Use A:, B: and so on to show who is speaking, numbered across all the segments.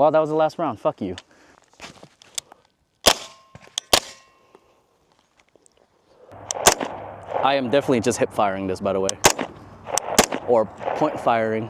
A: Well, that was the last round. Fuck you. I am definitely just hip firing this, by the way. Or point firing.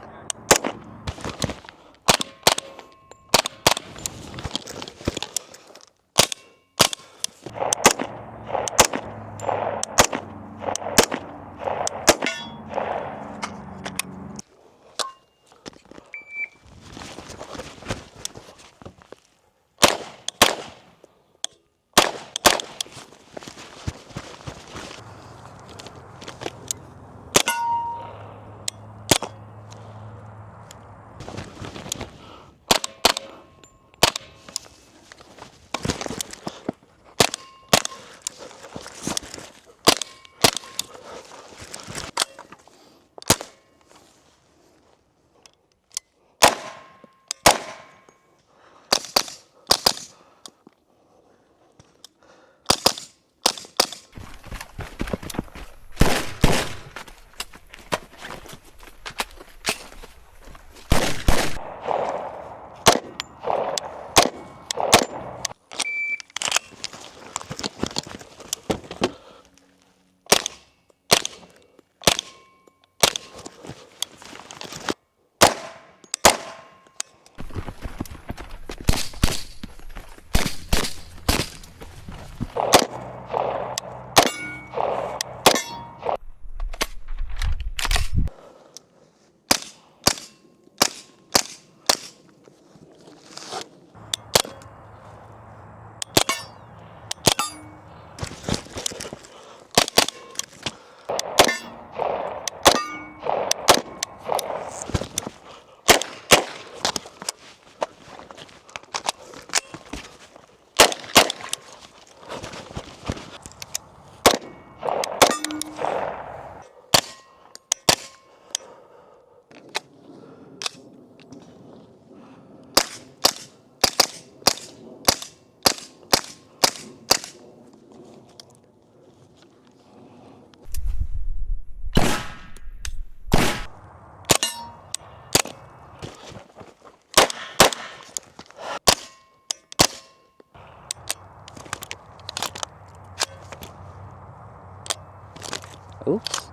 A: Oops.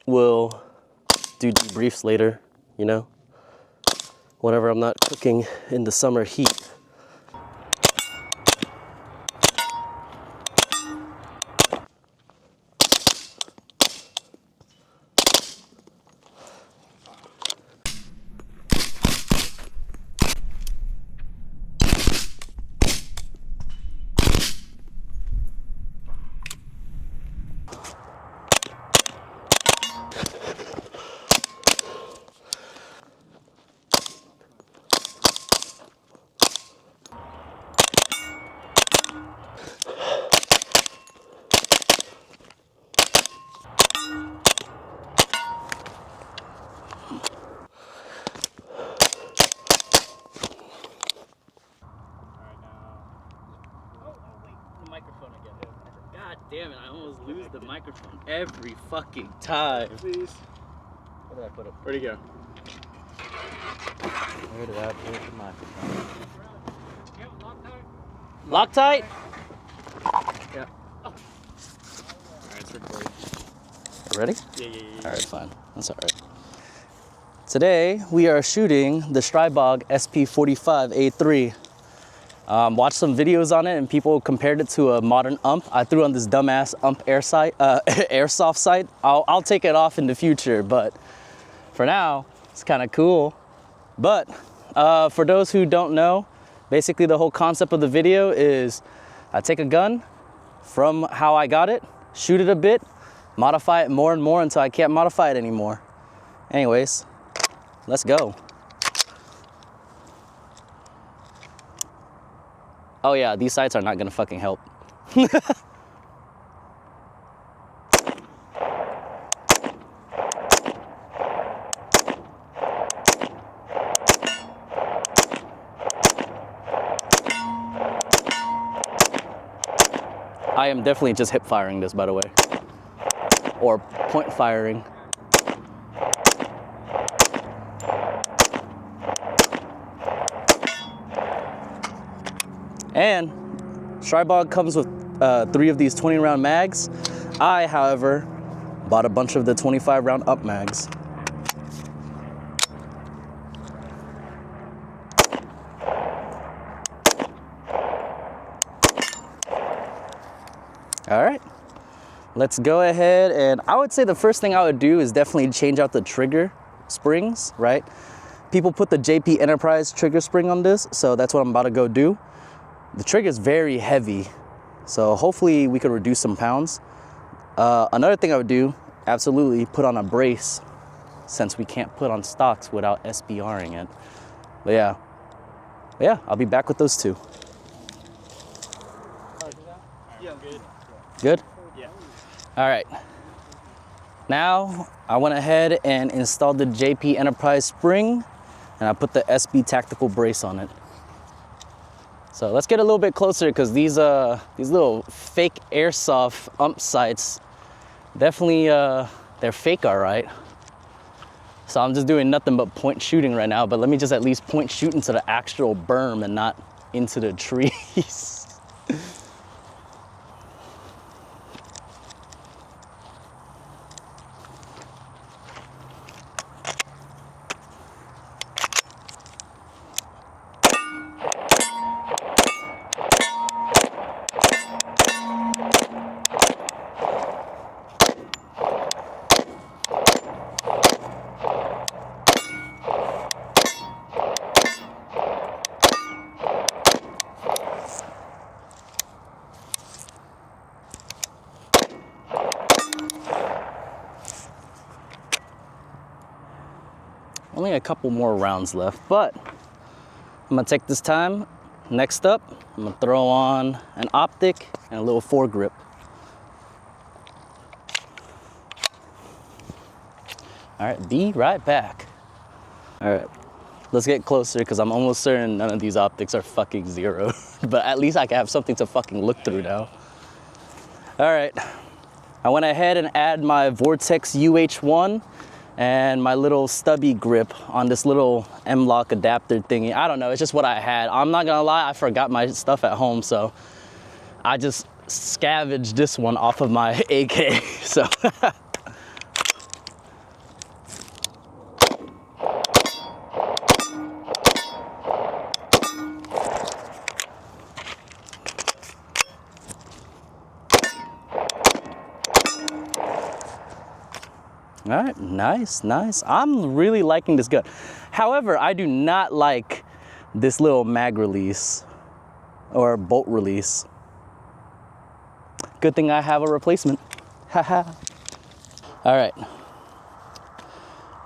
A: We'll do debriefs later, you know, whenever I'm not cooking in the summer heat. Damn it, I almost lose the microphone every fucking time.
B: Please.
A: Where did I put it?
B: Where'd he go?
A: Where did I put the microphone? Loctite?
B: Yeah. Alright, it's recording.
A: Ready?
B: Yeah.
A: Alright, fine. That's alright. Today, we are shooting the Stribog SP45A3. Watched some videos on it and people compared it to a modern ump. I threw on this dumbass ump airsoft sight. I'll take it off in the future, but for now, it's kind of cool. But for those who don't know, basically the whole concept of the video is I take a gun from how I got it, shoot it a bit, modify it more and more until I can't modify it anymore. Anyways, let's go. Oh yeah, these sights are not gonna fucking help. I am definitely just hip firing this, by the way. Or point firing. And Stribog comes with 3 of these 20-round mags. I, however, bought a bunch of the 25-round up mags. All right, let's go ahead, and I would say the first thing I would do is definitely change out the trigger springs, right? People put the JP Enterprise trigger spring on this, so that's what I'm about to go do. The trigger is very heavy, so hopefully we could reduce some pounds. Another thing I would do, absolutely put on a brace, since we can't put on stocks without SBRing it. But yeah, I'll be back with those 2.
B: Yeah, I'm good.
A: Good?
B: Yeah.
A: All right. Now, I went ahead and installed the JP Enterprise spring, and I put the SB tactical brace on it. So let's get a little bit closer, because these little fake airsoft ump sights, definitely they're fake, all right. So I'm just doing nothing but point shooting right now, but let me just at least point shoot into the actual berm and not into the trees. Only a couple more rounds left, but I'm gonna take this time. Next up, I'm gonna throw on an optic and a little foregrip. All right, be right back. All right, let's get closer, because I'm almost certain none of these optics are fucking zero. But at least I can have something to fucking look through now. All right, I went ahead and added my Vortex UH1 and my little stubby grip on this little M-lock adapter thingy. I don't know, it's just what I had. I'm not gonna lie, I forgot my stuff at home, so I just scavenged this one off of my AK, so. All right, nice. I'm really liking this gun. However, I do not like this little mag release or bolt release. Good thing I have a replacement. Haha. All right.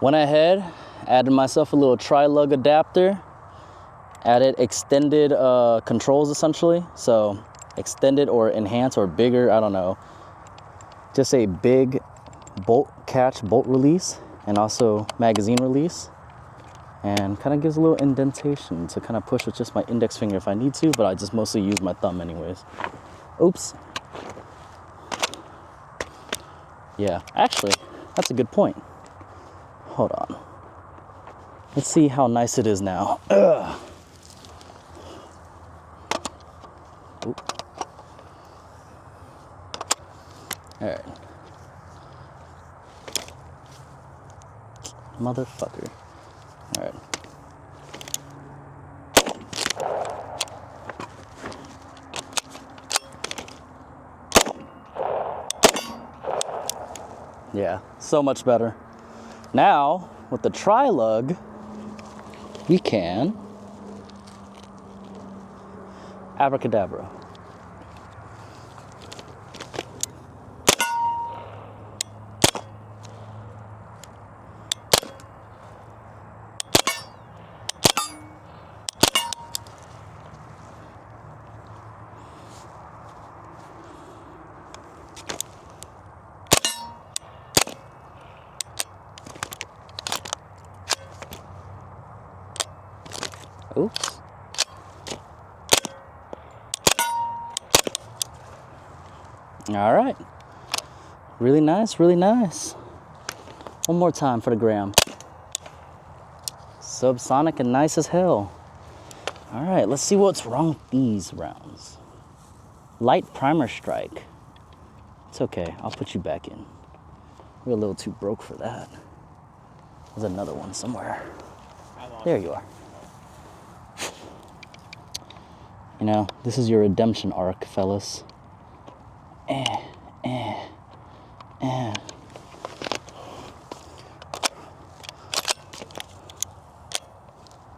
A: Went ahead, added myself a little tri-lug adapter, added extended controls essentially. So extended or enhanced or bigger, I don't know. Just a big bolt catch, bolt release, and also magazine release, and kind of gives a little indentation to kind of push with just my index finger if I need to, but I just mostly use my thumb anyways. Oops. Yeah, actually, that's a good point. Hold on. Let's see how nice it is now. Ugh. Oop. All right. Motherfucker. All right. Yeah, so much better. Now, with the tri-lug, we can abracadabra. Oops. All right. Really nice, really nice. One more time for the gram. Subsonic and nice as hell. All right, let's see what's wrong with these rounds. Light primer strike. It's okay, I'll put you back in. We're a little too broke for that. There's another one somewhere. There you are. You know, this is your redemption arc, fellas.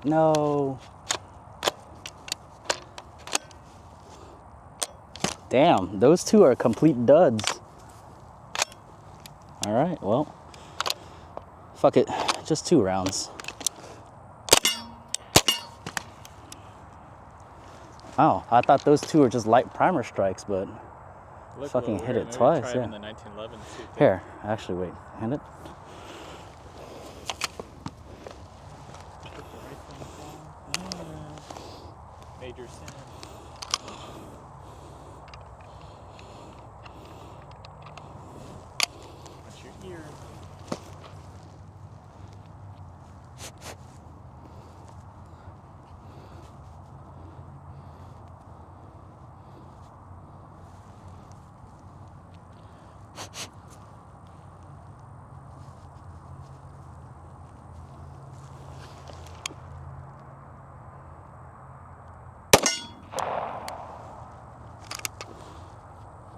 A: No. Damn, those two are complete duds. All right, well, fuck it, just 2 rounds. Oh, I thought those 2 were just light primer strikes, but fucking hit it twice, yeah.
B: In the 1911 suit,
A: Here, actually, wait, hand it.
B: Major sin. Watch your ear.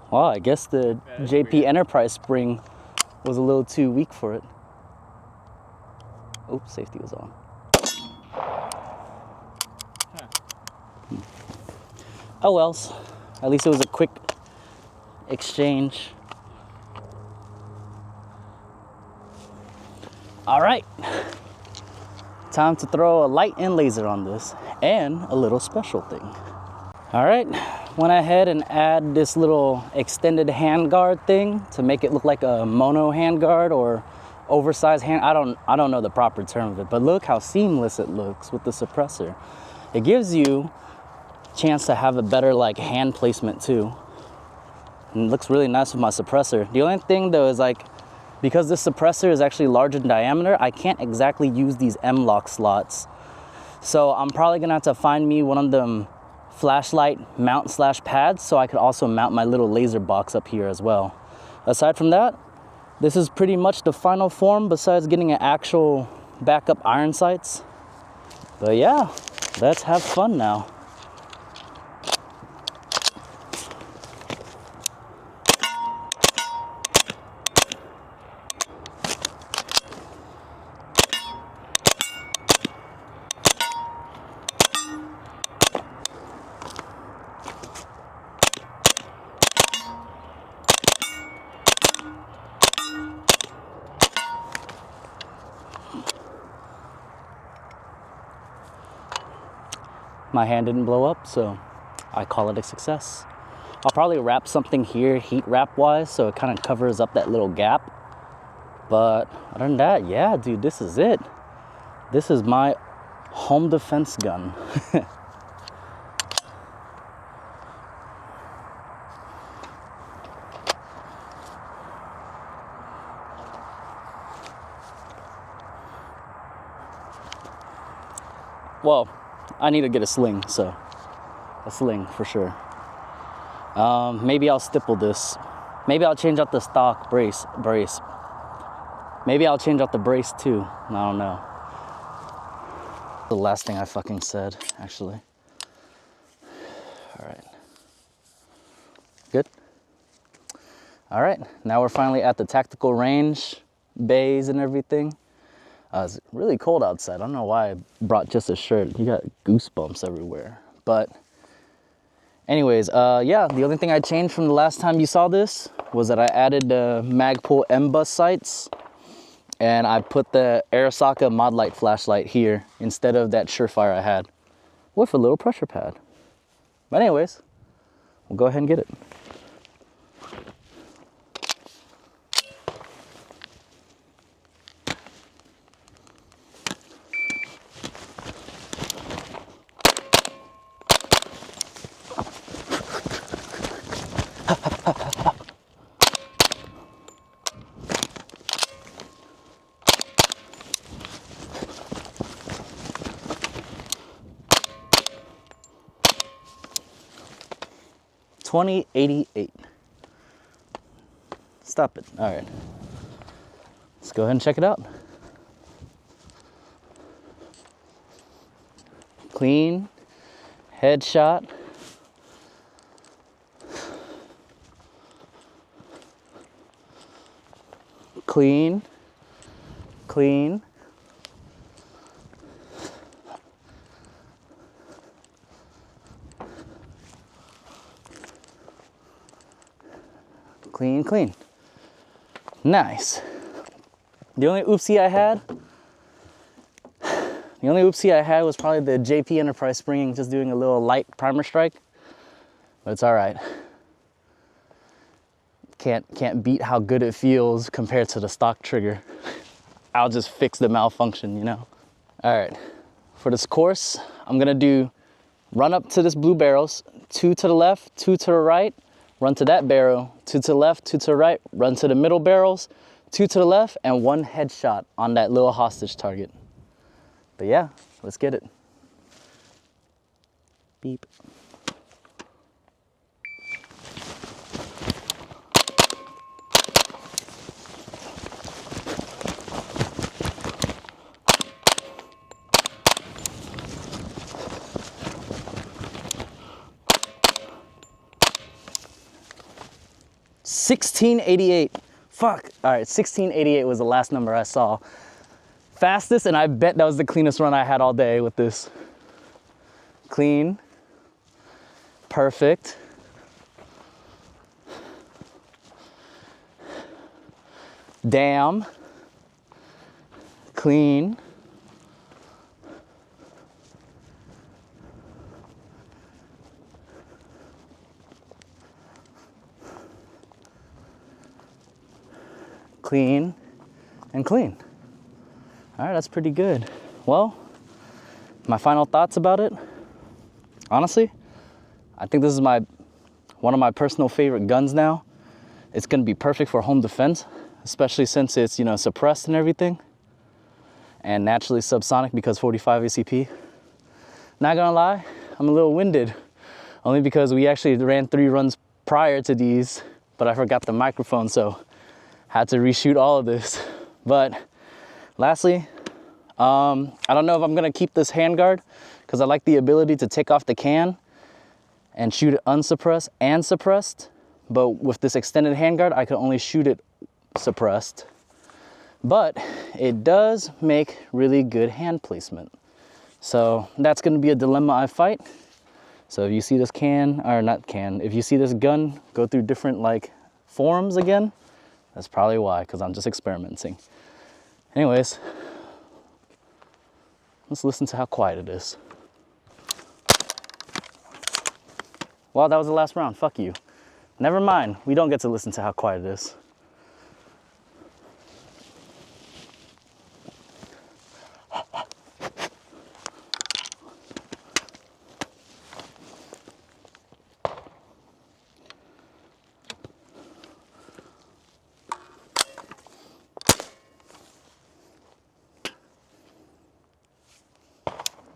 A: Well, I guess the JP
B: weird.
A: Enterprise spring was a little too weak for it. Oops, safety was on.
B: Huh.
A: Oh wells, at least it was a quick exchange. All right, time to throw a light and laser on this and a little special thing. All right, went ahead and add this little extended handguard thing to make it look like a mono handguard or oversized hand. I don't know the proper term of it, but look how seamless it looks with the suppressor. It gives you a chance to have a better like hand placement too. And it looks really nice with my suppressor. The only thing though is like, because this suppressor is actually larger in diameter, I can't exactly use these M-lock slots. So I'm probably gonna have to find me one of them flashlight mount / pads so I could also mount my little laser box up here as well. Aside from that, this is pretty much the final form besides getting an actual backup iron sights. But yeah, let's have fun now. My hand didn't blow up, so I call it a success. I'll probably wrap something here heat wrap wise so it kind of covers up that little gap. But other than that, yeah, dude, this is it. This is my home defense gun. Well, I need to get a sling, so a sling for sure. Maybe I'll stipple this. Maybe I'll change out the stock brace. Maybe I'll change out the brace too. I don't know. The last thing I fucking said, actually. All right. Good? All right, now we're finally at the tactical range, bays and everything. It's really cold outside. I don't know why I brought just a shirt. You got goosebumps everywhere. But anyways, yeah, the only thing I changed from the last time you saw this was that I added the Magpul M-Bus sights, and I put the Arasaka Mod Light flashlight here instead of that Surefire I had with a little pressure pad. But anyways, we'll go ahead and get it. $20.88. Stop it. All right. Let's go ahead and check it out. Clean, headshot. Clean, clean. Clean, clean. Nice. The only oopsie I had was probably the JP Enterprise springing, just doing a little light primer strike, but it's all right. Can't beat how good it feels compared to the stock trigger. I'll just fix the malfunction, you know? All right, for this course, I'm gonna do run up to this blue barrels, 2 to the left, 2 to the right, run to that barrel, 2 to the left, 2 to the right, run to the middle barrels, 2 to the left, and 1 headshot on that little hostage target. But yeah, let's get it. Beep. $16.88. Fuck. All right, $16.88 was the last number I saw. Fastest, and I bet that was the cleanest run I had all day with this. Clean. Perfect. Damn. Clean. Clean and clean. All right, that's pretty good. Well, my final thoughts about it. Honestly, I think this is one of my personal favorite guns now. It's gonna be perfect for home defense, especially since it's, you know, suppressed and everything, and naturally subsonic because 45 ACP. Not gonna lie, I'm a little winded, only because we actually ran 3 runs prior to these, but I forgot the microphone, so had to reshoot all of this. But lastly, I don't know if I'm gonna keep this handguard because I like the ability to take off the can and shoot it unsuppressed and suppressed. But with this extended handguard, I can only shoot it suppressed. But it does make really good hand placement. So that's gonna be a dilemma I fight. So if you see this if you see this gun go through different like forms again, that's probably why, because I'm just experimenting. Anyways, let's listen to how quiet it is. Well, that was the last round, fuck you. Never mind, we don't get to listen to how quiet it is.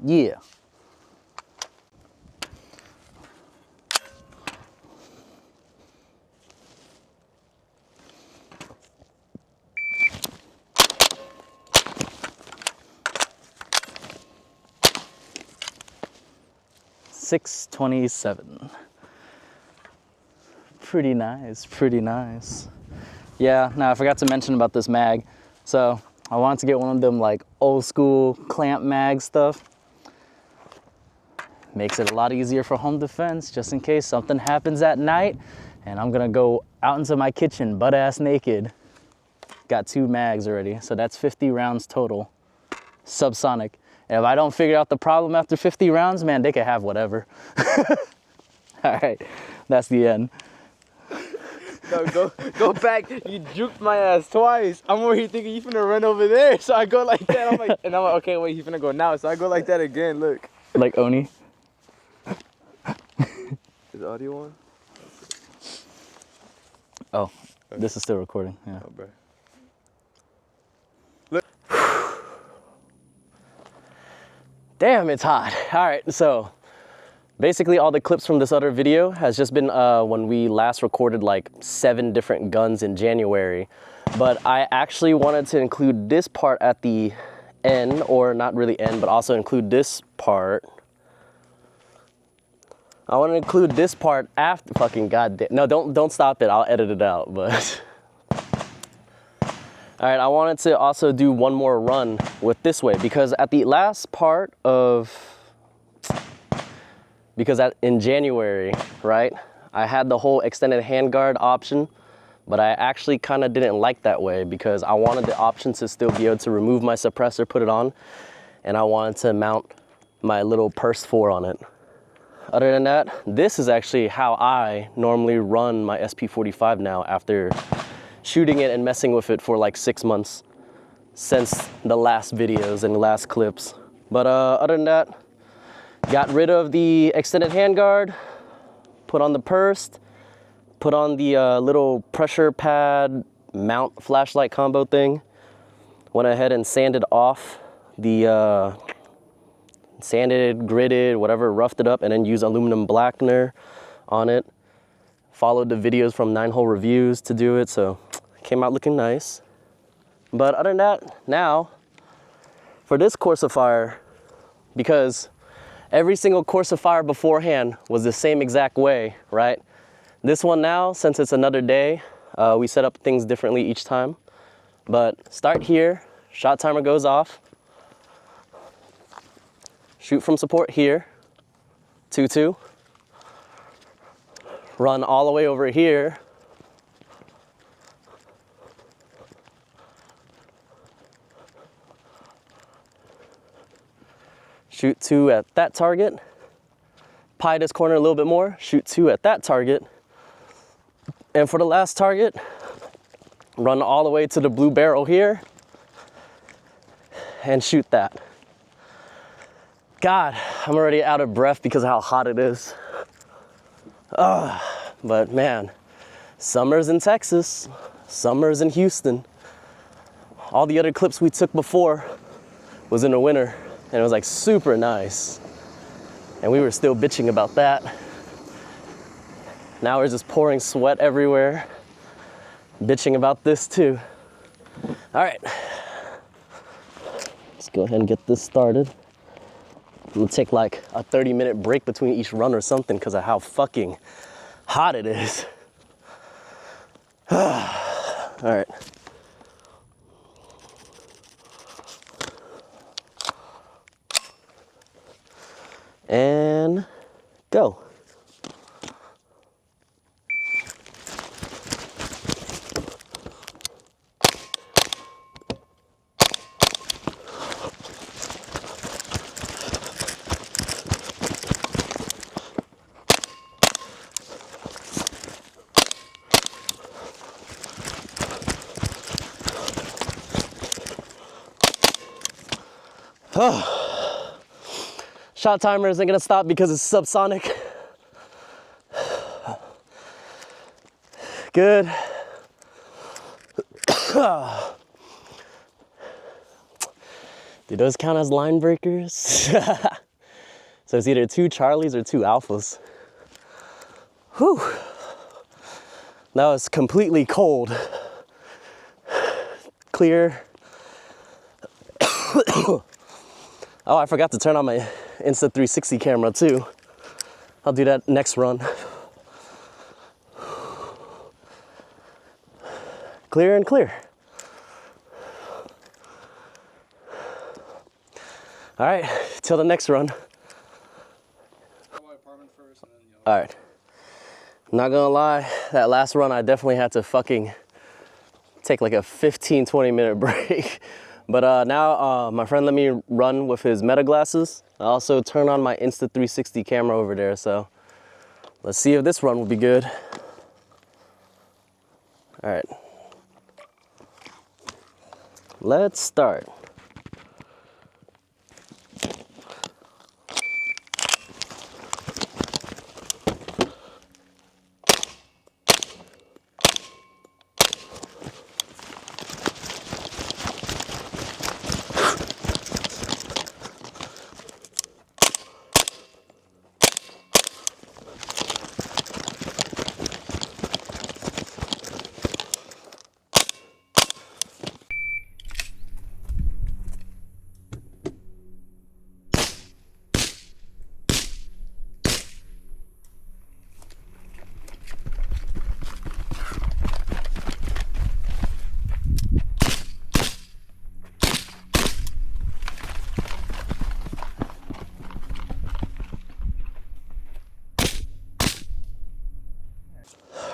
A: Yeah. $627. Pretty nice, pretty nice. Yeah, now I forgot to mention about this mag. So I wanted to get one of them like old school clamp mag stuff. Makes it a lot easier for home defense, just in case something happens at night and I'm gonna go out into my kitchen butt ass naked. Got 2 mags already, so that's 50 rounds total, subsonic. And if I don't figure out the problem after 50 rounds, man, they can have whatever. All right, that's the end.
C: No, go back. You juked my ass twice. I'm over here thinking you finna run over there. So I go like that. I'm like, okay, wait, he finna go now. So I go like that again. Look.
A: Like Oni.
C: Is the audio on?
A: Oh, this is still recording. Yeah.
C: Oh, bro.
A: Damn, it's hot. All right, so basically all the clips from this other video has just been when we last recorded like 7 different guns in January. But I actually wanted to include this part at the end, or not really end, but also include this part. I want to include this part after, fucking goddamn. No, don't stop it. I'll edit it out, but. All right, I wanted to also do one more run with this way because at the last part of, in January, right, I had the whole extended handguard option, but I actually kind of didn't like that way because I wanted the option to still be able to remove my suppressor, put it on, and I wanted to mount my little purse 4 on it. Other than that, this is actually how I normally run my SP45 now after shooting it and messing with it for like 6 months since the last videos and the last clips. But other than that, got rid of the extended handguard, put on the purse, put on the little pressure pad mount flashlight combo thing, went ahead and sanded off the sanded, gridded, whatever, roughed it up, and then used aluminum blackener on it. Followed the videos from 9-hole reviews to do it, so came out looking nice. But other than that, now, for this course of fire, because every single course of fire beforehand was the same exact way, right? This one now, since it's another day, we set up things differently each time. But start here, shot timer goes off. Shoot from support here, 2-2. Run all the way over here. Shoot 2 at that target. Pie this corner a little bit more, shoot 2 at that target. And for the last target, run all the way to the blue barrel here and shoot that. God, I'm already out of breath because of how hot it is. But man, summer's in Texas, summer's in Houston. All the other clips we took before was in the winter and it was like super nice. And we were still bitching about that. Now we're just pouring sweat everywhere, bitching about this too. All right, let's go ahead and get this started. We'll take like a 30-minute break between each run or something because of how fucking hot it is. All right. And go. Shot timer isn't gonna stop because it's subsonic. Good. Do those count as line breakers? So it's either 2 Charlies or 2 Alphas. Whew. That was completely cold. Clear. Oh, I forgot to turn on my Insta360 camera too. I'll do that next run. Clear and clear. All right, till the next run. All right. Not gonna lie, that last run I definitely had to fucking take like a 15-20 minute break. But now my friend let me run with his meta glasses. I also turned on my Insta360 camera over there, so let's see if this run will be good. All right. Let's start.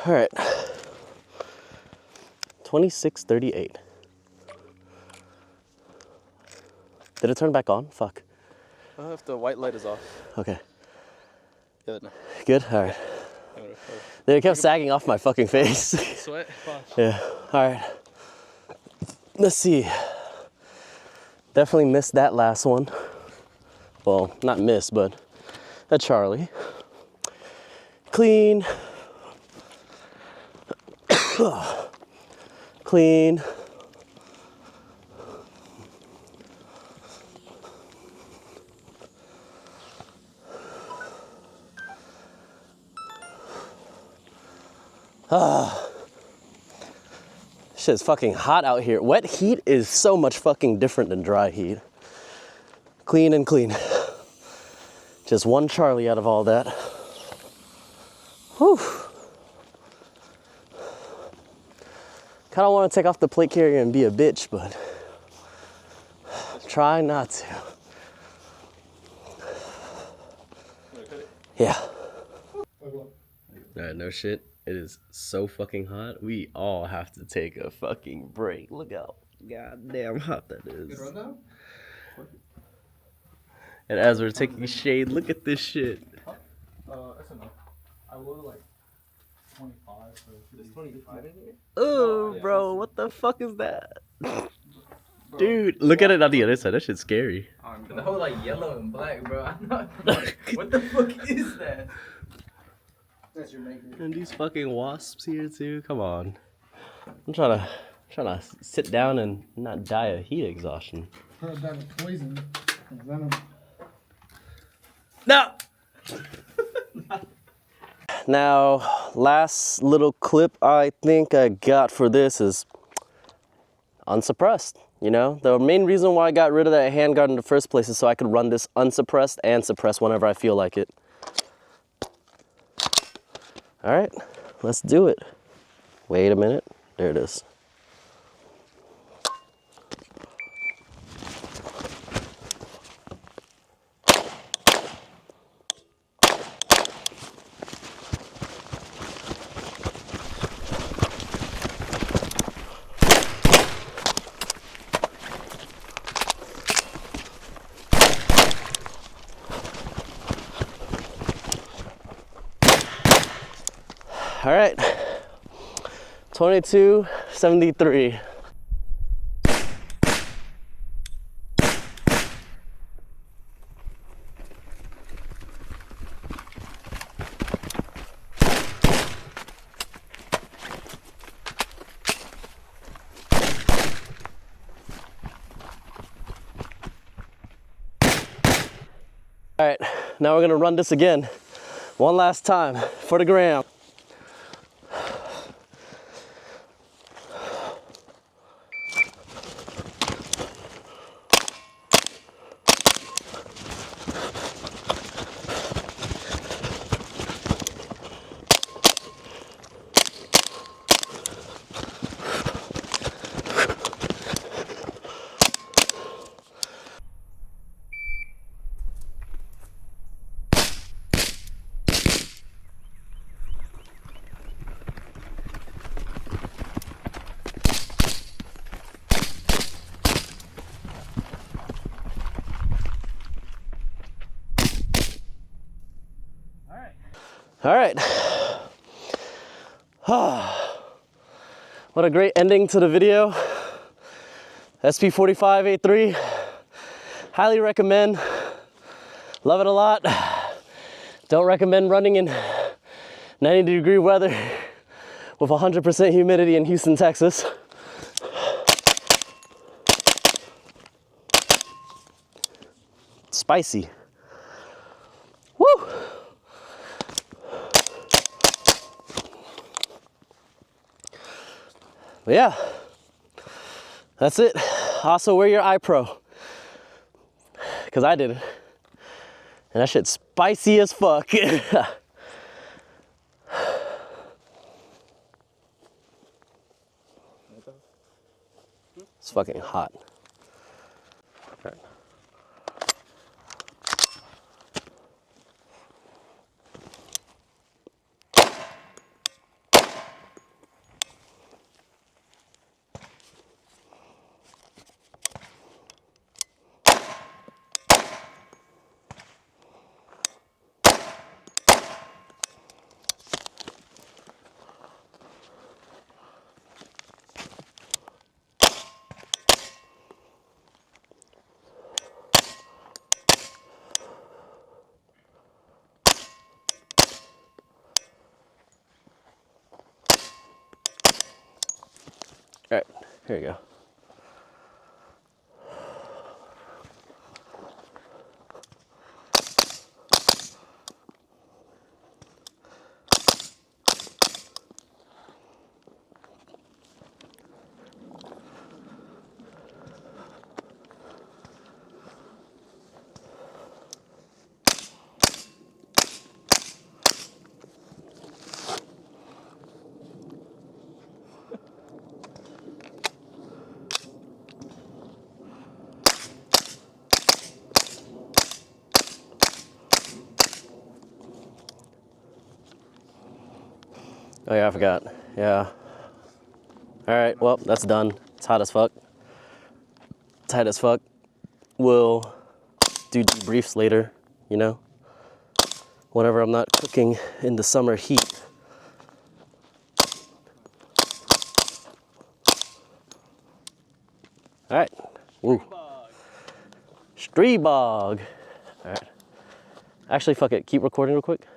A: All right, 26:38. Did it turn back on? Fuck.
C: If the white light is off.
A: Okay.
C: Good.
A: Good? All right. They kept sagging off my fucking face.
C: Sweat?
A: Yeah. All right. Let's see. Definitely missed that last one. Well, not missed, but a Charlie. Clean. Clean. Shit's fucking hot out here. Wet heat is so much fucking different than dry heat. Clean and clean. Just one Charlie out of all that. Whew. Kinda wanna take off the plate carrier and be a bitch, but try not to. Yeah. Alright, no shit. It is so fucking hot. We all have to take a fucking break. Look how goddamn hot that is. And as we're taking shade, look at this shit.
B: That's enough. I will like 25. So there's 25 in here?
A: Oh, bro, what the fuck is that? Dude, look at it on the other side. That shit's scary.
C: The whole like yellow and black, bro. I'm not. What the fuck is that? That's your maker.
A: And these fucking wasps here too. Come on. I'm trying to sit down and not die of heat exhaustion.
D: Heard that of poison and venom.
A: No. Now, last little clip I think I got for this is unsuppressed. You know, the main reason why I got rid of that handguard in the first place is so I could run this unsuppressed and suppressed whenever I feel like it. All right, let's do it. Wait a minute. There it is. All right, 2273. Now we're gonna run this again. One last time for the gram. All right. What a great ending to the video. SP45A3. Highly recommend. Love it a lot. Don't recommend running in 90-degree weather with 100% humidity in Houston, Texas. Spicy. Woo! But yeah, that's it. Also wear your eye pro, because I did it. And that shit's spicy as fuck. It's fucking hot. All right. All right, here you go. Oh yeah, I forgot. Yeah. All right, well, that's done. It's hot as fuck. Tight as fuck. We'll do debriefs later, you know? Whenever I'm not cooking in the summer heat. All right. Woo. Stribog. All right. Actually, fuck it. Keep recording real quick.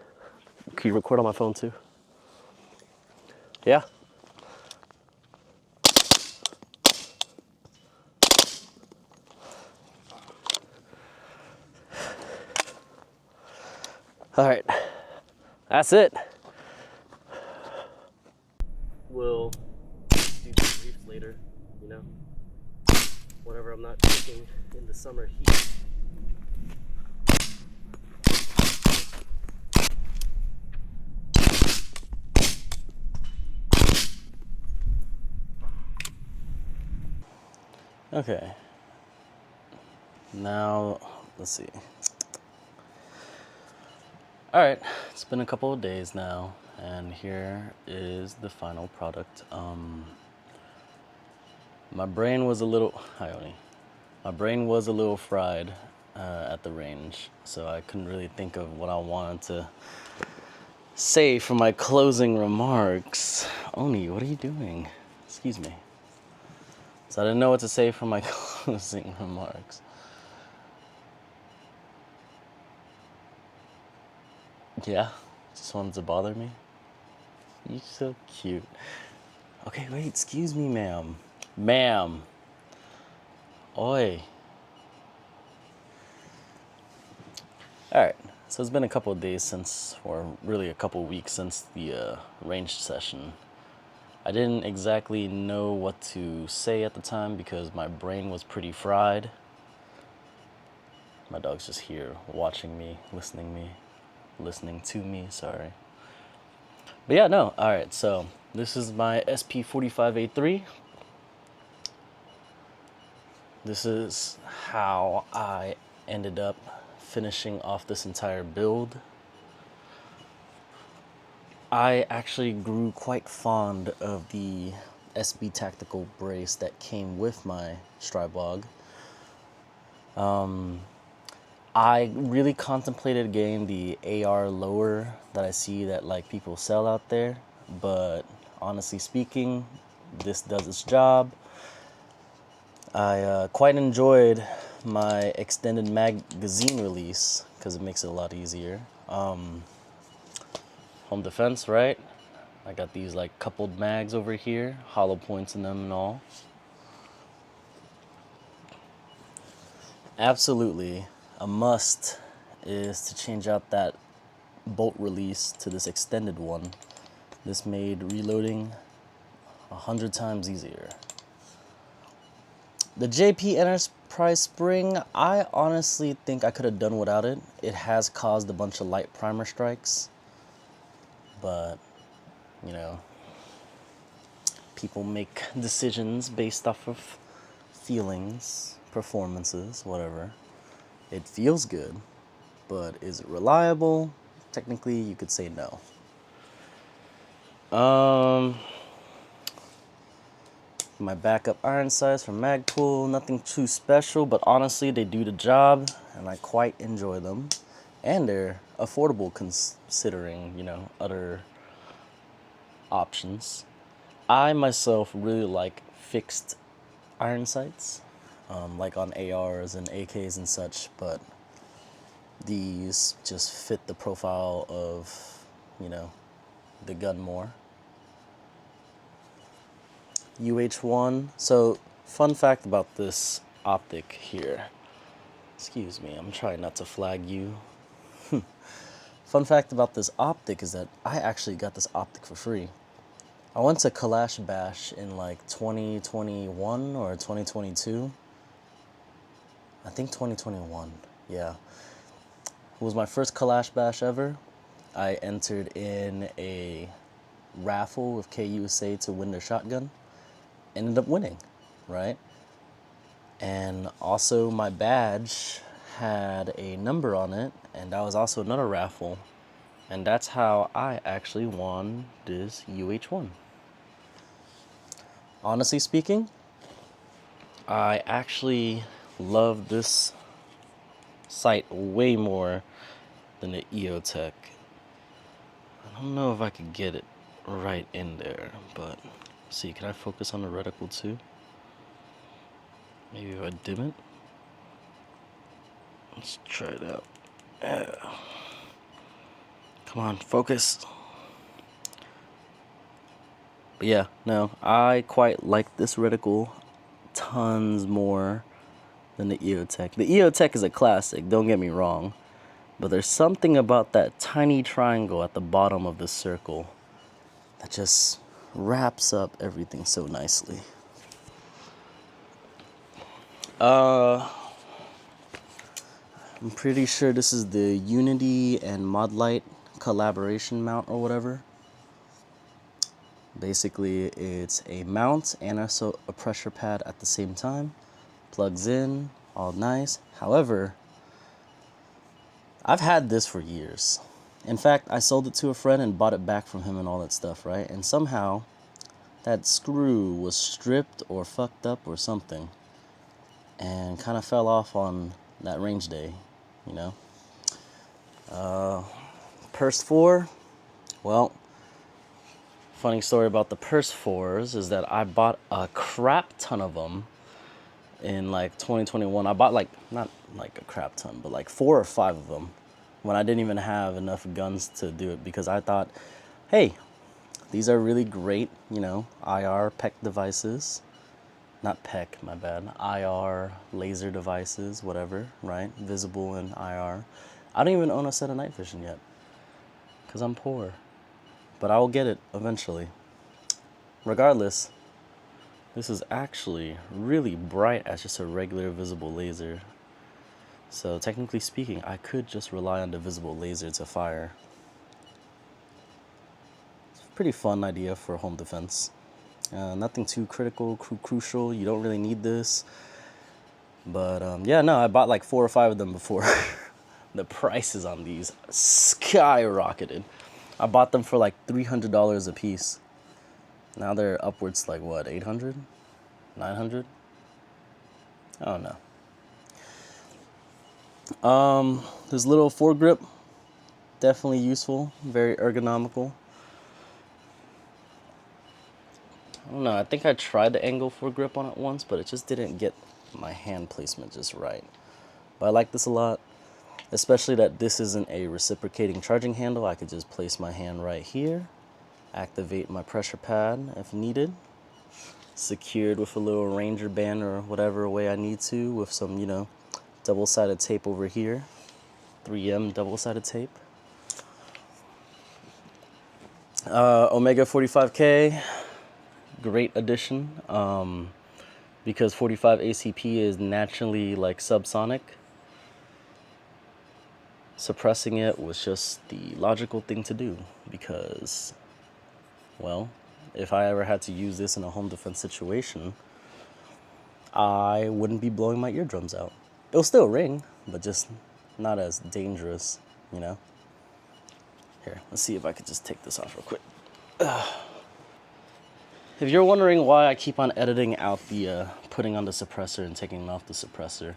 A: Can you record on my phone too? Yeah? All right. That's it. We'll do debriefs later, you know? Whenever I'm not cooking in the summer heat. Okay. Now, let's see. All right, it's been a couple of days now, and here is the final product. My brain was a little, hi Oni. My brain was a little fried at the range, so I couldn't really think of what I wanted to say for my closing remarks. Oni, what are you doing? Excuse me. So I didn't know what to say for my closing remarks. Yeah, just wanted to bother me. You're so cute. Okay, wait, excuse me, ma'am. Ma'am. Oi. All right, So it's been a couple of days since, or really a couple of weeks since the ranged session. I didn't exactly know what to say at the time because my brain was pretty fried. My dog's just here watching me, listening to me, sorry. But yeah, no, alright, so this is my SP45A3. This is how I ended up finishing off this entire build. I actually grew quite fond of the SB tactical brace that came with my Stribog. I really contemplated getting the AR lower that I see that like people sell out there, but honestly speaking, this does its job. I quite enjoyed my extended magazine release because it makes it a lot easier. Home defense, right? I got these like coupled mags over here, hollow points in them and all. Absolutely, a must is to change out that bolt release to this extended one. This made reloading 100 times easier. The JP Enterprise spring, I honestly think I could have done without it. It has caused a bunch of light primer strikes, but you know, people make decisions based off of feelings, performances, whatever. It feels good, but is it reliable? Technically, you could say no. My backup iron sights from Magpul, nothing too special, but honestly, they do the job, and I quite enjoy them. And they're affordable considering, you know, other options. I myself really like fixed iron sights, like on ARs and AKs and such, but these just fit the profile of, you know, the gun more. UH1. So, fun fact about this optic here. Excuse me, I'm trying not to flag you. Fun fact about this optic is that I actually got this optic for free. I went to Kalash Bash in like 2021 or 2022. I think 2021, yeah. It was my first Kalash Bash ever. I entered in a raffle with KUSA to win their shotgun. Ended up winning, right? And also my badge had a number on it, and that was also another raffle. And that's how I actually won this UH1. Honestly speaking, I actually love this sight way more than the EOTech. I don't know if I could get it right in there, but see, can I focus on the reticle too? Maybe if I dim it. Let's try it out. Yeah. Come on, focus. But yeah, no, I quite like this reticle tons more than the EOTech. The EOTech is a classic, don't get me wrong, but there's something about that tiny triangle at the bottom of the circle that just wraps up everything so nicely. I'm pretty sure this is the Unity and Modlite collaboration mount or whatever. Basically, it's a mount and also a pressure pad at the same time. Plugs in, all nice. However, I've had this for years. In fact, I sold it to a friend and bought it back from him and all that stuff, right? And somehow, that screw was stripped or fucked up or something, and kind of fell off on that range day, you know. Purse 4, well, funny story about the Purse 4s is that I bought a crap ton of them in like 2021. I bought like, not like a crap ton, but like 4 or 5 of them when I didn't even have enough guns to do it, because I thought, hey, these are really great, you know, IR PEC devices. Not PEC, my bad. IR laser devices, whatever, right? Visible and IR. I don't even own a set of night vision yet because I'm poor, but I will get it eventually. Regardless, this is actually really bright as just a regular visible laser. So technically speaking, I could just rely on the visible laser to fire. It's a pretty fun idea for home defense. Nothing too critical, crucial. You don't really need this. But yeah, no, I bought like 4 or 5 of them before. The prices on these skyrocketed. I bought them for like $300 a piece. Now they're upwards like what, 800? 900? I don't know. This little foregrip, definitely useful, very ergonomical. I don't know, I think I tried the angle foregrip on it once, but it just didn't get my hand placement just right. But I like this a lot, especially that this isn't a reciprocating charging handle. I could just place my hand right here, activate my pressure pad if needed, secured with a little ranger band or whatever way I need to, with some, you know, double-sided tape over here, 3M double-sided tape. Omega 45K, great addition, because 45 ACP is naturally like subsonic. Suppressing it was just the logical thing to do because, well, if I ever had to use this in a home defense situation, I wouldn't be blowing my eardrums out. It'll still ring, but just not as dangerous, you know? Here, let's see if I could just take this off real quick. If you're wondering why I keep on editing out the putting on the suppressor and taking off the suppressor,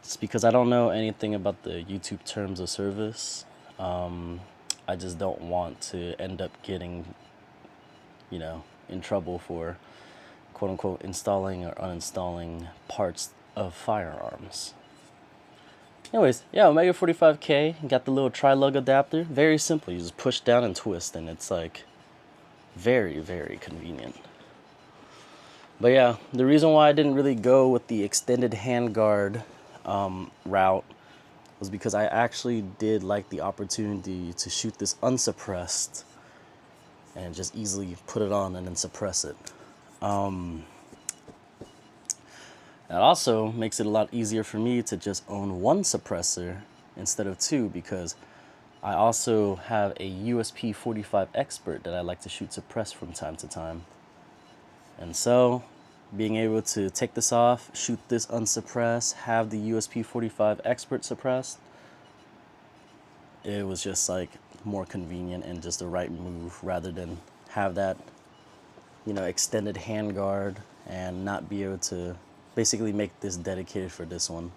A: it's because I don't know anything about the YouTube terms of service. I just don't want to end up getting, you know, in trouble for quote unquote installing or uninstalling parts of firearms. Anyways, yeah, Omega 45K, got the little tri-lug adapter. Very simple, you just push down and twist and it's like very, very convenient. But yeah, the reason why I didn't really go with the extended handguard route was because I actually did like the opportunity to shoot this unsuppressed and just easily put it on and then suppress it. That also makes it a lot easier for me to just own one suppressor instead of 2, because I also have a USP 45 Expert that I like to shoot suppress from time to time. And so being able to take this off, shoot this unsuppressed, have the USP 45 Expert suppressed, it was just like more convenient and just the right move rather than have that, you know, extended handguard and not be able to basically make this dedicated for this one.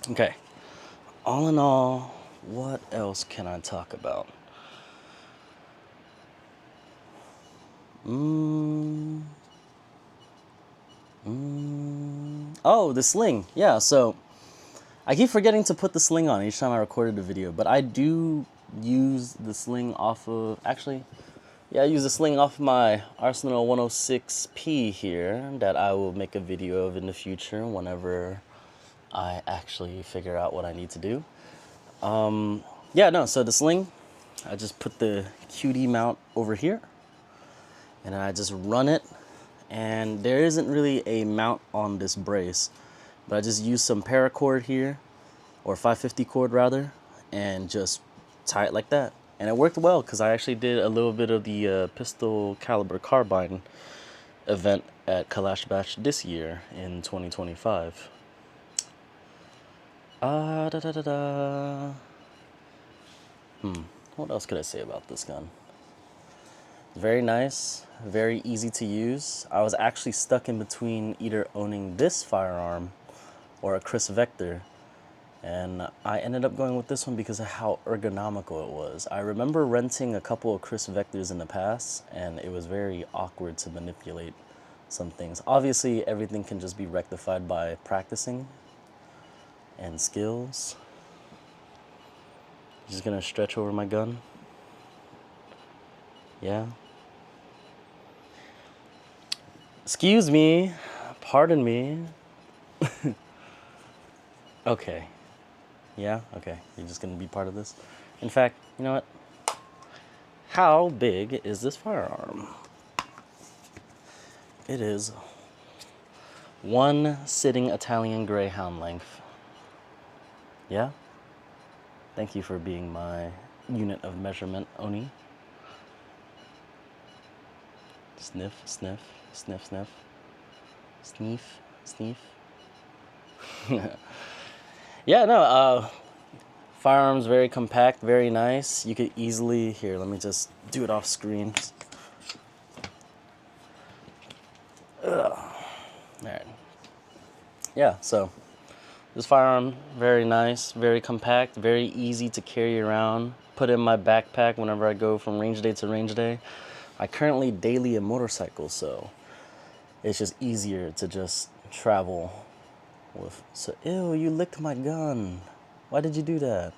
A: Okay, all in all, what else can I talk about? Oh, the sling. Yeah, so I keep forgetting to put the sling on each time I recorded the video, but I do use the sling off of, actually, yeah, I use the sling off my Arsenal 106P here that I will make a video of in the future whenever I actually figure out what I need to do. Yeah, no, so the sling, I just put the QD mount over here and I just run it, and there isn't really a mount on this brace, but I just use some paracord here, or 550 cord rather, and just tie it like that. And it worked well because I actually did a little bit of the pistol caliber carbine event at Kalash Bash this year in 2025. What else could I say about this gun? Very nice, very easy to use. I was actually stuck in between either owning this firearm or a Chris Vector, and I ended up going with this one because of how ergonomical it was. I remember renting a couple of Chris Vectors in the past, and it was very awkward to manipulate some things. Obviously, everything can just be rectified by practicing and skills. Just gonna stretch over my gun. Yeah. Excuse me, pardon me. Okay. Yeah? Okay, you're just gonna be part of this. In fact, you know what? How big is this firearm? It is 1 sitting Italian Greyhound length. Yeah? Thank you for being my unit of measurement, Oni. Sniff, sniff, sniff, sniff. Sneef, sneef. Yeah, no, firearms very compact, very nice. You could easily, here, let me just do it off screen. Alright. Yeah, so this firearm, very nice, very compact, very easy to carry around. Put in my backpack whenever I go from range day to range day. I currently daily a motorcycle, so it's just easier to just travel with. So, ew, you licked my gun. Why did you do that?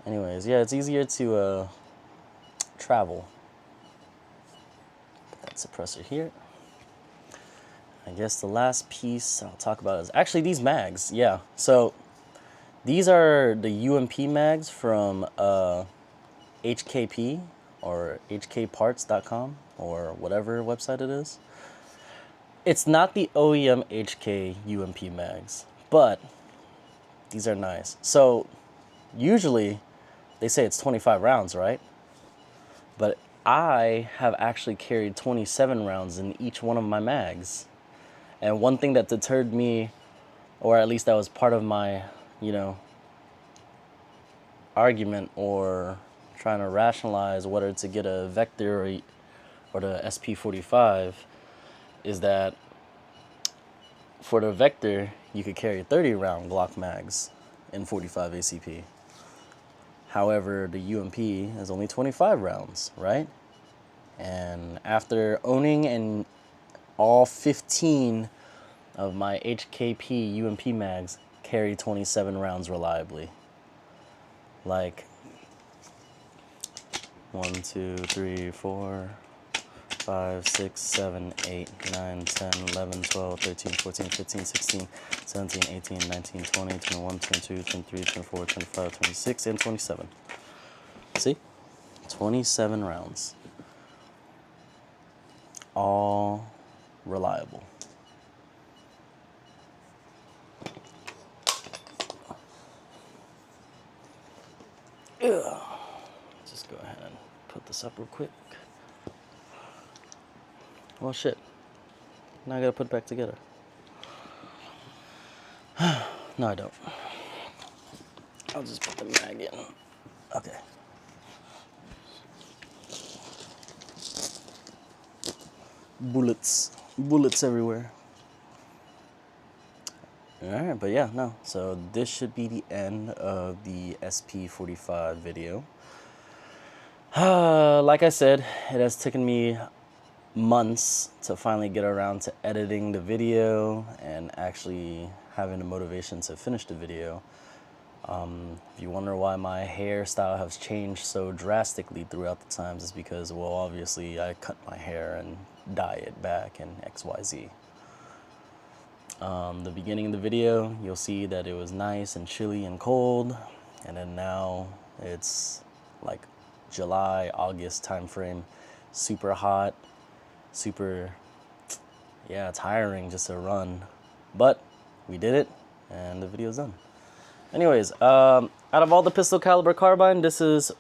A: Anyways, yeah, it's easier to travel. Put that suppressor here. I guess the last piece I'll talk about is actually these mags. Yeah, so these are the UMP mags from HKP or hkparts.com or whatever website it is. It's not the OEM HK UMP mags, but these are nice. So usually they say it's 25 rounds, right? But I have actually carried 27 rounds in each one of my mags. And one thing that deterred me, or at least that was part of my, you know, argument or trying to rationalize whether to get a Vector or the SP45, is that for the Vector, you could carry 30 round Glock mags in 45 ACP. However, the UMP is only 25 rounds, right? And after owning and all 15 of my HKP UMP mags carry 27 rounds reliably. Like 1, 2, 3, 4, 5, 6, 7, 8, 9, 10, 11, 12, 13, 14, 15, 16, 17, 18, 19, 20, 21, 22, 23, 24, 25, 26, and 27. See? 27 rounds. All reliable. Ugh. Just go ahead and put this up real quick. Well, shit. Now I gotta put it back together. No, I don't. I'll just put the mag in. Okay. Bullets. Bullets everywhere. Alright, but yeah, no. So this should be the end of the SP45 video. Like I said, it has taken me months to finally get around to editing the video and actually having the motivation to finish the video. If you wonder why my hairstyle has changed so drastically throughout the times, it's because, well, obviously I cut my hair and dye it back and XYZ. The beginning of the video, you'll see that it was nice and chilly and cold, and then now it's like July, August time frame, super hot, super, yeah, tiring just to run, but we did it and the video's done. Anyways, out of all the pistol caliber carbine, this is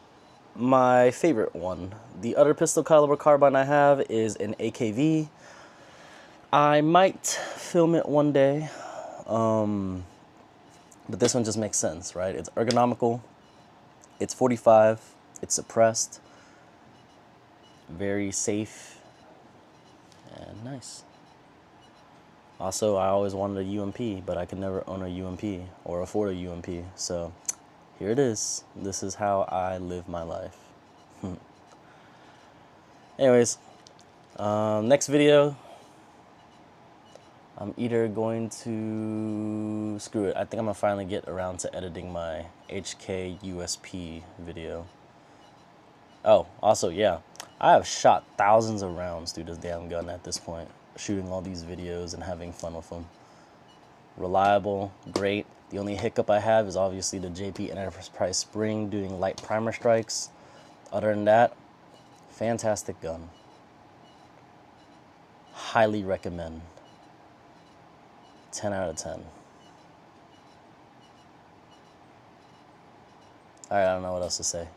A: my favorite one. The other pistol caliber carbine I have is an AKV. I might film it one day, but this one just makes sense, right? It's ergonomical, it's 45, it's suppressed, very safe, and nice. Also, I always wanted a UMP, but I could never own a UMP or afford a UMP, so here it is. This is how I live my life. Anyways, next video, I'm either going to, screw it, I think I'm gonna finally get around to editing my HK USP video. Oh, also, yeah, I have shot thousands of rounds through this damn gun at this point, shooting all these videos and having fun with them. Reliable, great, The only hiccup I have is obviously the JP Enterprise spring doing light primer strikes. Other than that, fantastic gun. Highly recommend. 10 out of 10. Alright, I don't know what else to say.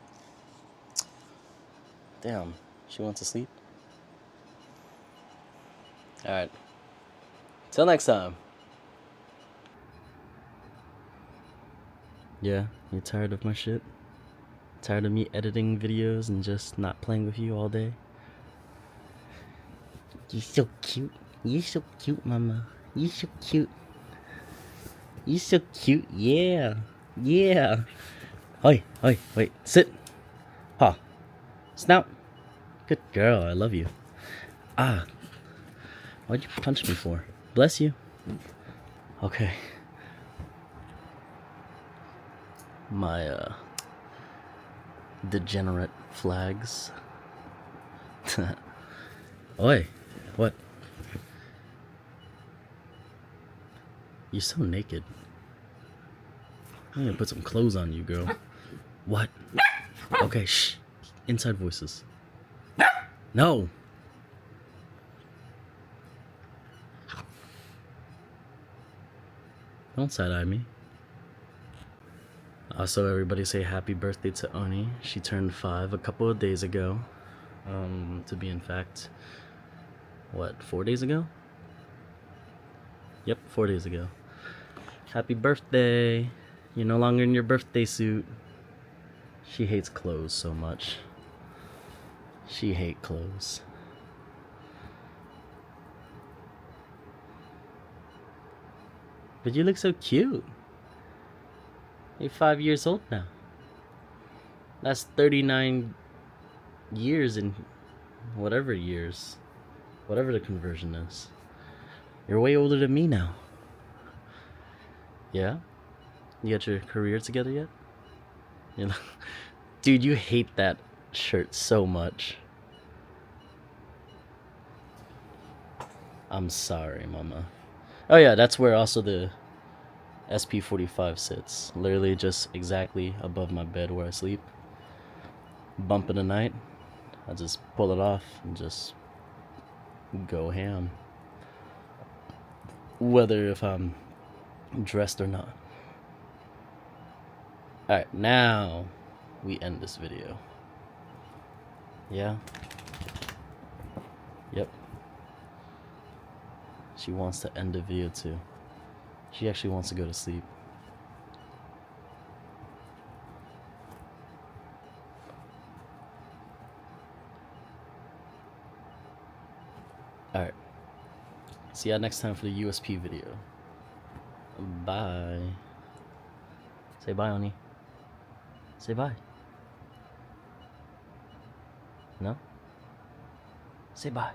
A: Damn, she went to sleep? Alright. Till next time. Yeah, you tired of my shit? Tired of me editing videos and just not playing with you all day? You're so cute. You're so cute, mama. You're so cute. You're so cute. Yeah. Yeah. Oi, oi, wait. Sit. Paw. Snout. Good girl. I love you. Ah. What'd you punch me for? Bless you. Okay. My, degenerate flags. Oi. What? You're so naked. I'm gonna put some clothes on you, girl. What? Okay, shh. Inside voices. No! Don't side-eye me. Also, everybody say happy birthday to Oni. She turned 5 a couple of days ago. To be in fact, what, 4 days ago? Yep, 4 days ago. Happy birthday. You're no longer in your birthday suit. She hates clothes so much. She hates clothes. But you look so cute. You're 5 years old now. That's 39 years in whatever years. Whatever the conversion is. You're way older than me now. Yeah? You got your career together yet? You know? Dude, you hate that shirt so much. I'm sorry, mama. Oh yeah, that's where also the SP45 sits. Literally just exactly above my bed where I sleep. Bump in the night, I just pull it off and just go ham. Whether if I'm dressed or not. Alright, now we end this video. Yeah? Yep. She wants to end the video too. She actually wants to go to sleep. Alright. See ya next time for the USP video. Bye. Say bye, Oni. Say bye. No? Say bye.